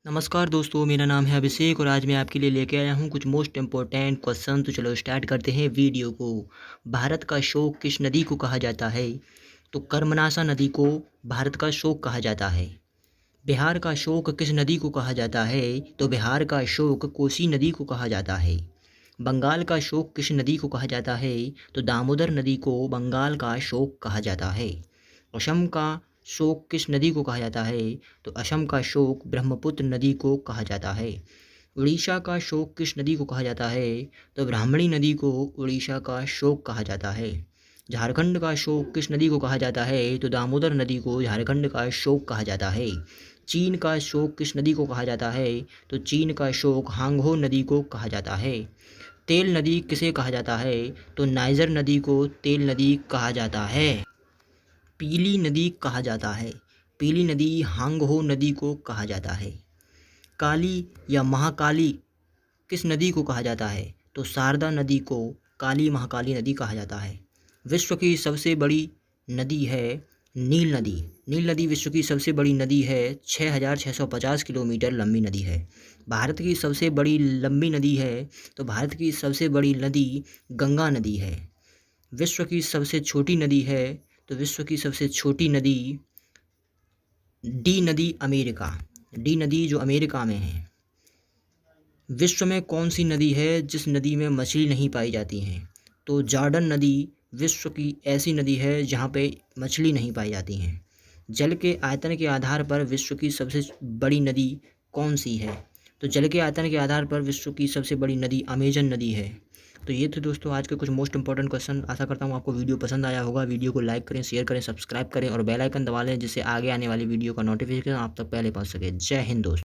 नमस्कार दोस्तों, मेरा नाम है अभिषेक और आज मैं आपके लिए लेके आया हूँ कुछ मोस्ट इम्पोर्टेंट क्वेश्चन। तो चलो स्टार्ट करते हैं वीडियो को। भारत का शोक किस नदी को कहा जाता है? तो कर्मनाशा नदी को भारत का शोक कहा जाता है। बिहार का शोक किस नदी को कहा जाता है? तो बिहार का शोक कोसी नदी को कहा जाता है। बंगाल का शोक किस नदी को कहा जाता है? तो दामोदर नदी को बंगाल का शोक कहा जाता है। असम का शोक किस नदी को कहा जाता है? तो असम का शोक ब्रह्मपुत्र नदी को कहा जाता है। उड़ीसा का शोक किस नदी को कहा जाता है? तो ब्राह्मणी नदी को उड़ीसा का शोक कहा जाता है। झारखंड का शोक किस नदी को कहा जाता है? तो दामोदर नदी को झारखंड का शोक कहा जाता है। चीन का शोक किस नदी को कहा जाता है? तो चीन का शोक हांगहो नदी को कहा जाता है। तेल नदी किसे कहा जाता है? तो नाइजर नदी को तेल नदी कहा जाता है। पीली नदी कहा जाता है। पीली नदी हांगहो नदी को कहा जाता है। काली या महाकाली किस नदी को कहा जाता है? तो शारदा नदी को काली महाकाली नदी कहा जाता है। विश्व की सबसे बड़ी नदी है नील नदी। नील नदी विश्व की सबसे बड़ी नदी है। 6,650 किलोमीटर लंबी नदी है। भारत की सबसे बड़ी लंबी नदी है। तो भारत की सबसे बड़ी नदी गंगा नदी है। विश्व की सबसे छोटी नदी है। तो विश्व की सबसे छोटी नदी डी नदी अमेरिका। डी नदी जो अमेरिका में है। विश्व में कौन सी नदी है जिस नदी में मछली नहीं पाई जाती हैं? तो जॉर्डन नदी विश्व की ऐसी नदी है जहाँ पे मछली नहीं पाई जाती हैं। जल के आयतन के आधार पर विश्व की सबसे बड़ी नदी कौन सी है? तो जल के आयतन के आधार पर विश्व की सबसे बड़ी नदी अमेजन नदी है। तो ये थे दोस्तों आज के कुछ मोस्ट इंपॉर्टेंट क्वेश्चन। आशा करता हूँ आपको वीडियो पसंद आया होगा। वीडियो को लाइक करें, शेयर करें, सब्सक्राइब करें और बेल आइकन दबा लें जिससे आगे आने वाली वीडियो का नोटिफिकेशन आप तक पहले पहुँच सके। जय हिंद दोस्तों।